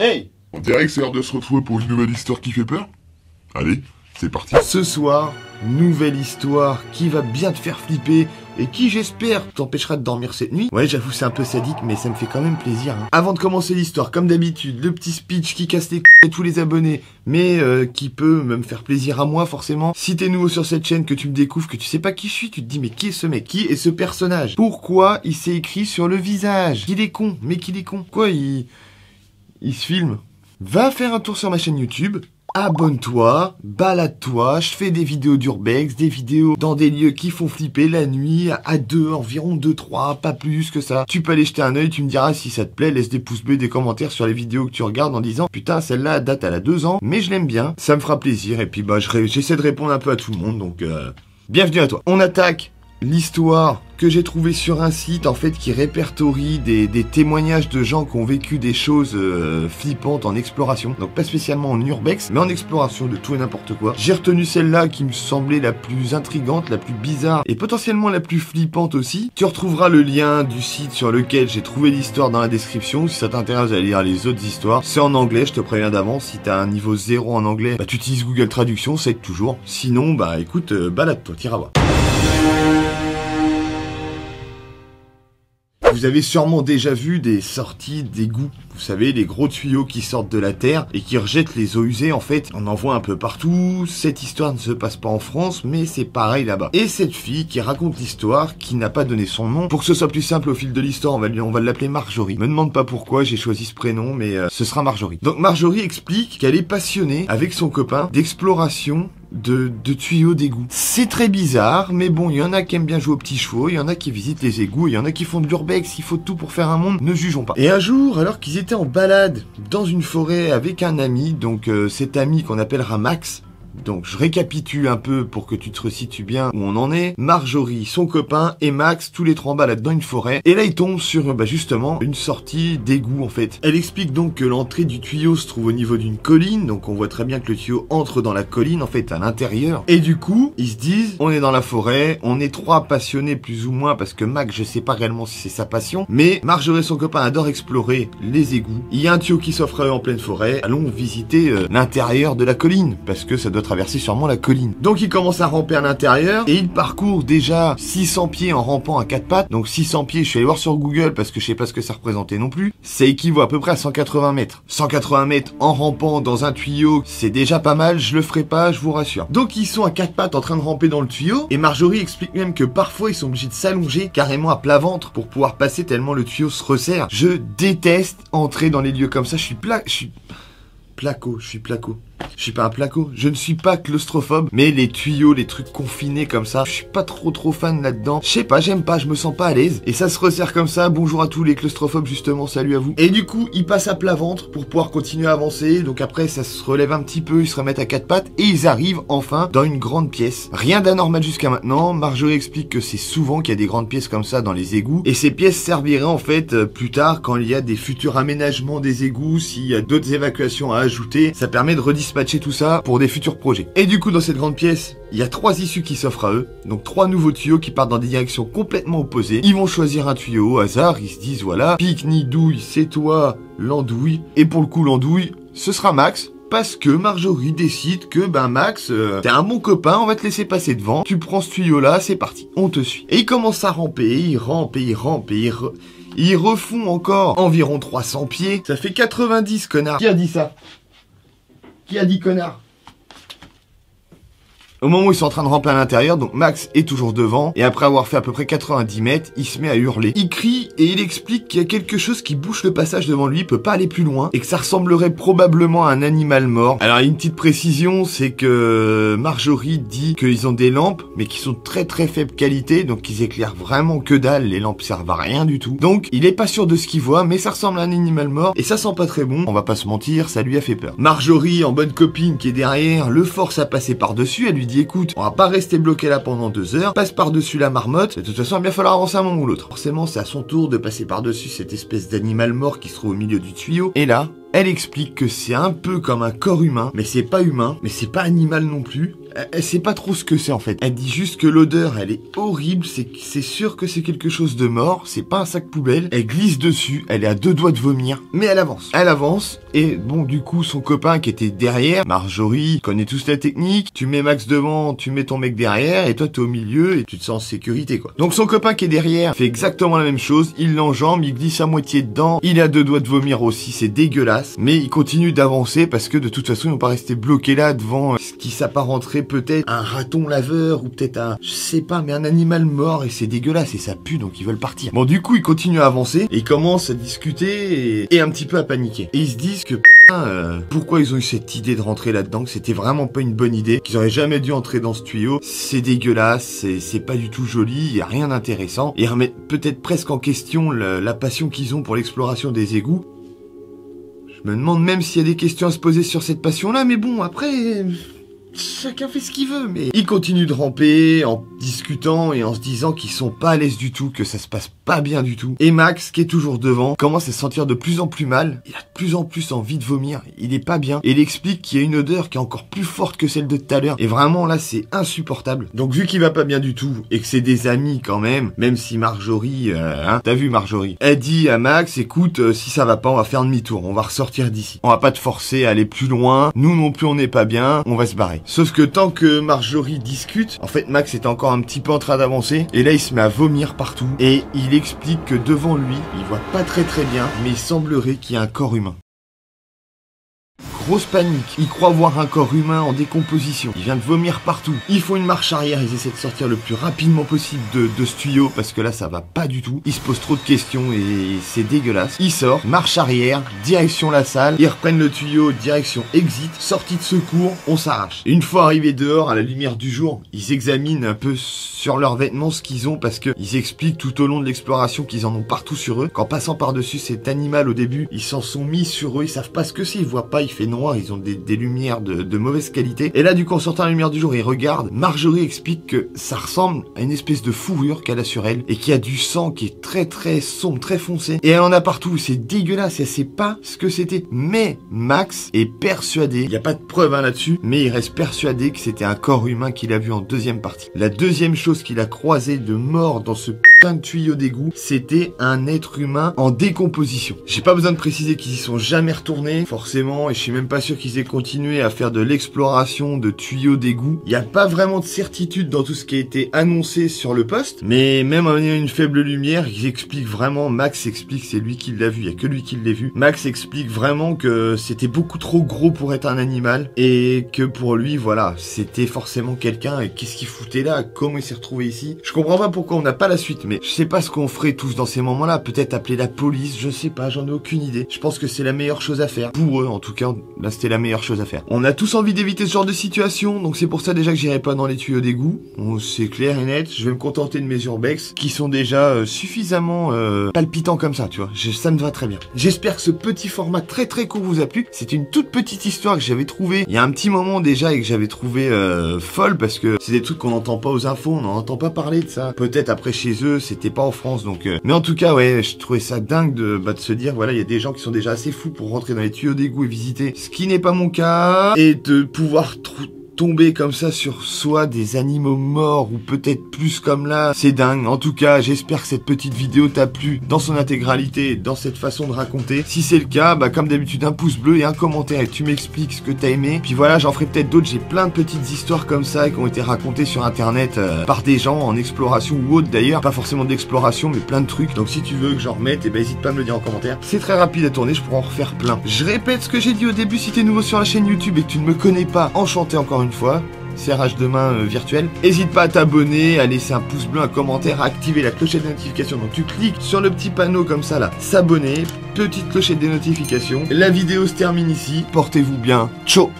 Hey! On dirait que c'est l'heure de se retrouver pour une nouvelle histoire qui fait peur. Allez, c'est parti. Ce soir, nouvelle histoire qui va bien te faire flipper et qui, j'espère, t'empêchera de dormir cette nuit. Ouais, j'avoue, c'est un peu sadique, mais ça me fait quand même plaisir. Avant de commencer l'histoire, comme d'habitude, le petit speech qui casse les couilles à tous les abonnés, mais qui peut me faire plaisir à moi, forcément. Si t'es nouveau sur cette chaîne, que tu me découvres, que tu sais pas qui je suis, tu te dis, mais qui est ce mec? Qui est ce personnage? Pourquoi il s'est écrit sur le visage? Qu'il est con, mais qu'il est con. Quoi, il se filme? Va faire un tour sur ma chaîne YouTube. Abonne-toi, balade-toi, je fais des vidéos d'urbex, des vidéos dans des lieux qui font flipper la nuit, à 2, environ 2-3, pas plus que ça. Tu peux aller jeter un œil, tu me diras si ça te plaît, laisse des pouces bleus, des commentaires sur les vidéos que tu regardes en disant putain celle-là date elle a 2 ans, mais je l'aime bien, ça me fera plaisir, et puis bah j'essaie de répondre un peu à tout le monde, donc bienvenue à toi. On attaque l'histoire que j'ai trouvée sur un site en fait qui répertorie des témoignages de gens qui ont vécu des choses flippantes en exploration. Donc pas spécialement en urbex, mais en exploration de tout et n'importe quoi. J'ai retenu celle-là qui me semblait la plus intrigante, la plus bizarre et potentiellement la plus flippante aussi. Tu retrouveras le lien du site sur lequel j'ai trouvé l'histoire dans la description. Si ça t'intéresse d'aller lire les autres histoires, c'est en anglais, je te préviens d'avance. Si t'as un niveau 0 en anglais, bah tu utilises Google Traduction, ça aide toujours. Sinon, bah écoute, balade-toi, t'iras voir. Vous avez sûrement déjà vu des sorties d'égouts. Vous savez, les gros tuyaux qui sortent de la terre et qui rejettent les eaux usées, en fait. On en voit un peu partout. Cette histoire ne se passe pas en France, mais c'est pareil là-bas. Et cette fille qui raconte l'histoire, qui n'a pas donné son nom, pour que ce soit plus simple au fil de l'histoire, on va l'appeler Marjorie. Me demande pas pourquoi j'ai choisi ce prénom, mais ce sera Marjorie. Donc Marjorie explique qu'elle est passionnée, avec son copain, d'exploration de tuyaux d'égout. C'est très bizarre, mais bon, il y en a qui aiment bien jouer aux petits chevaux, il y en a qui visitent les égouts, il y en a qui font de l'urbex, il faut tout pour faire un monde, ne jugeons pas. Et un jour, alors qu'ils étaient en balade dans une forêt avec un ami, donc cet ami qu'on appellera Max, donc je récapitule un peu pour que tu te resitues bien où on en est. Marjorie, son copain et Max, tous les trois en balade dans une forêt. Et là ils tombent sur justement une sortie d'égout en fait. Elle explique donc que l'entrée du tuyau se trouve au niveau d'une colline. Donc on voit très bien que le tuyau entre dans la colline en fait à l'intérieur. Et du coup ils se disent on est dans la forêt, on est trois passionnés plus ou moins parce que Max je sais pas réellement si c'est sa passion. Mais Marjorie et son copain adorent explorer les égouts. Il y a un tuyau qui s'offre à eux en pleine forêt. Allons visiter l'intérieur de la colline parce que ça doit traverser sûrement la colline. Donc il commence à ramper à l'intérieur et il parcourt déjà 600 pieds en rampant à 4 pattes. Donc 600 pieds, je suis allé voir sur Google parce que je sais pas ce que ça représentait non plus. Ça équivaut à peu près à 180 mètres. 180 mètres en rampant dans un tuyau, c'est déjà pas mal, je le ferai pas, je vous rassure. Donc ils sont à 4 pattes en train de ramper dans le tuyau et Marjorie explique même que parfois ils sont obligés de s'allonger carrément à plat ventre pour pouvoir passer tellement le tuyau se resserre. Je déteste entrer dans les lieux comme ça, je suis placo. Je suis pas un placo, je ne suis pas claustrophobe, mais les tuyaux, les trucs confinés comme ça, je suis pas trop fan là-dedans. Je sais pas, j'aime pas, je me sens pas à l'aise. Et ça se resserre comme ça, bonjour à tous les claustrophobes justement, salut à vous. Et du coup, ils passent à plat ventre pour pouvoir continuer à avancer. Donc après, ça se relève un petit peu, ils se remettent à 4 pattes et ils arrivent enfin dans une grande pièce. Rien d'anormal jusqu'à maintenant. Marjorie explique que c'est souvent qu'il y a des grandes pièces comme ça dans les égouts. Et ces pièces serviraient en fait plus tard quand il y a des futurs aménagements des égouts, s'il y a d'autres évacuations à ajouter, ça permet de redispatcher tout ça pour des futurs projets. Et du coup dans cette grande pièce, il y a 3 issues qui s'offrent à eux, donc 3 nouveaux tuyaux qui partent dans des directions complètement opposées. Ils vont choisir un tuyau au hasard, ils se disent voilà, pique ni douille, c'est toi l'andouille, et pour le coup l'andouille, ce sera Max. Parce que Marjorie décide que, Max, t'es un bon copain, on va te laisser passer devant, tu prends ce tuyau-là, c'est parti, on te suit. Et ils commencent à ramper, ils rampent, ils refont encore environ 300 pieds, ça fait 90, connard. Qui a dit ça? Qui a dit connard? Au moment où ils sont en train de ramper à l'intérieur, donc Max est toujours devant, et après avoir fait à peu près 90 mètres, il se met à hurler. Il crie et il explique qu'il y a quelque chose qui bouche le passage devant lui, il peut pas aller plus loin, et que ça ressemblerait probablement à un animal mort. Alors une petite précision, c'est que Marjorie dit qu'ils ont des lampes, mais qui sont de très faible qualité, donc ils éclairent vraiment que dalle, les lampes servent à rien du tout. Donc il est pas sûr de ce qu'il voit, mais ça ressemble à un animal mort, et ça sent pas très bon, on va pas se mentir, ça lui a fait peur. Marjorie, en bonne copine qui est derrière, le force à passer par-dessus, elle lui dit écoute, on va pas rester bloqué là pendant 2 heures, passe par-dessus la marmotte, de toute façon il va bien falloir avancer un moment ou l'autre. Forcément c'est à son tour de passer par-dessus cette espèce d'animal mort qui se trouve au milieu du tuyau, et là, elle explique que c'est un peu comme un corps humain, mais c'est pas humain, mais c'est pas animal non plus, Elle sait pas trop ce que c'est en fait. Elle dit juste que l'odeur, elle est horrible, c'est sûr que c'est quelque chose de mort, c'est pas un sac poubelle. Elle glisse dessus, elle est à 2 doigts de vomir, mais elle avance. Elle avance, et bon, du coup, son copain qui était derrière, Marjorie, connaît tous la technique. Tu mets Max devant, tu mets ton mec derrière, et toi t'es au milieu, et tu te sens en sécurité, quoi. Donc son copain qui est derrière fait exactement la même chose, il l'enjambe, il glisse à moitié dedans, il a 2 doigts de vomir aussi, c'est dégueulasse, mais il continue d'avancer parce que de toute façon, ils vont pas rester bloqués là devant ce qui s'apparenterait peut-être un raton laveur ou peut-être un, je sais pas, mais un animal mort, et c'est dégueulasse et ça pue, donc ils veulent partir. Bon, du coup, ils continuent à avancer et ils commencent à discuter et un petit peu à paniquer. Et ils se disent que pourquoi ils ont eu cette idée de rentrer là-dedans, que c'était vraiment pas une bonne idée, qu'ils auraient jamais dû entrer dans ce tuyau, c'est dégueulasse, c'est pas du tout joli, y a rien d'intéressant, et ils remettent peut-être presque en question la passion qu'ils ont pour l'exploration des égouts. Je me demande même s'il y a des questions à se poser sur cette passion-là, mais bon, après... chacun fait ce qu'il veut, mais... Ils continuent de ramper en discutant et en se disant qu'ils sont pas à l'aise du tout, que ça se passe pas bien du tout. Et Max, qui est toujours devant, commence à se sentir de plus en plus mal. Il a de plus en plus envie de vomir. Il est pas bien. Et il explique qu'il y a une odeur qui est encore plus forte que celle de tout à l'heure. Et vraiment, là, c'est insupportable. Donc, vu qu'il va pas bien du tout, et que c'est des amis quand même si Marjorie... t'as vu Marjorie? Elle dit à Max, écoute, si ça va pas, on va faire demi-tour. On va ressortir d'ici. On va pas te forcer à aller plus loin. Nous non plus, on n'est pas bien. On va se barrer. Sauf que tant que Marjorie discute, en fait Max est encore un petit peu en train d'avancer, et là il se met à vomir partout, et il explique que devant lui, il voit pas très bien, mais il semblerait qu'il y ait un corps humain. Grosse panique, il croit voir un corps humain en décomposition, il vient de vomir partout. Ils font une marche arrière, ils essaient de sortir le plus rapidement possible de ce tuyau, parce que là ça va pas du tout. Ils se posent trop de questions et c'est dégueulasse. Ils sortent, marche arrière, direction la salle, ils reprennent le tuyau, direction exit, sortie de secours, on s'arrache. Une fois arrivés dehors, à la lumière du jour, ils examinent un peu sur leurs vêtements ce qu'ils ont, parce que ils expliquent tout au long de l'exploration qu'ils en ont partout sur eux. Qu'en passant par-dessus cet animal au début, ils s'en sont mis sur eux, ils savent pas ce que c'est, ils voient pas, il fait noir, ils ont des lumières de mauvaise qualité. Et là, du coup, en sortant à la lumière du jour, ils regardent. Marjorie explique que ça ressemble à une espèce de fourrure qu'elle a sur elle et qu'il y a du sang qui est très sombre, très foncé. Et elle en a partout. C'est dégueulasse. Elle sait pas ce que c'était. Mais Max est persuadé, il n'y a pas de preuve là-dessus, mais il reste persuadé que c'était un corps humain qu'il a vu en deuxième partie. La deuxième chose qu'il a croisé de mort dans ce putain de tuyau d'égout, c'était un être humain en décomposition. J'ai pas besoin de préciser qu'ils y sont jamais retournés, forcément, et je suis même pas sûr qu'ils aient continué à faire de l'exploration de tuyaux d'égout. Il n'y a pas vraiment de certitude dans tout ce qui a été annoncé sur le poste, mais même en ayant une faible lumière, ils expliquent vraiment, Max explique, c'est lui qui l'a vu, il y a que lui qui l'a vu. Max explique vraiment que c'était beaucoup trop gros pour être un animal, et que pour lui, voilà, c'était forcément quelqu'un, et qu'est-ce qu'il foutait là? Comment il s'est retrouvé ici? Je comprends pas pourquoi on n'a pas la suite, mais je sais pas ce qu'on ferait tous dans ces moments-là, peut-être appeler la police, je sais pas, j'en ai aucune idée. Je pense que c'est la meilleure chose à faire, pour eux en tout cas. Là, c'était la meilleure chose à faire. On a tous envie d'éviter ce genre de situation, donc c'est pour ça déjà que j'irai pas dans les tuyaux d'égout. Bon, c'est clair et net, je vais me contenter de mes urbex, qui sont déjà suffisamment palpitants comme ça, tu vois. Ça me va très bien. J'espère que ce petit format très court vous a plu. C'est une toute petite histoire que j'avais trouvée il y a un petit moment déjà et que j'avais trouvé folle, parce que c'est des trucs qu'on n'entend pas aux infos, on n'en entend pas parler de ça. Peut-être après chez eux, c'était pas en France, donc... Mais en tout cas, ouais, je trouvais ça dingue de se dire, voilà, il y a des gens qui sont déjà assez fous pour rentrer dans les tuyaux d'égout et visiter, ce qui n'est pas mon cas, et de pouvoir tomber comme ça sur soit des animaux morts ou peut-être plus comme là, c'est dingue. En tout cas, j'espère que cette petite vidéo t'a plu dans son intégralité, dans cette façon de raconter. Si c'est le cas, bah comme d'habitude, un pouce bleu et un commentaire et tu m'expliques ce que t'as aimé. Puis voilà, j'en ferai peut-être d'autres, j'ai plein de petites histoires comme ça qui ont été racontées sur internet par des gens en exploration ou autre d'ailleurs, pas forcément d'exploration mais plein de trucs. Donc si tu veux que j'en remette, et ben hésite pas à me le dire en commentaire. C'est très rapide à tourner, je pourrais en refaire plein. Je répète ce que j'ai dit au début, si t'es nouveau sur la chaîne YouTube et que tu ne me connais pas, enchanté encore une fois. Serrage de main virtuel. N'hésite pas à t'abonner, à laisser un pouce bleu, un commentaire, à activer la clochette de notification. Donc tu cliques sur le petit panneau comme ça là, s'abonner, petite clochette des notifications. La vidéo se termine ici. Portez-vous bien. Ciao.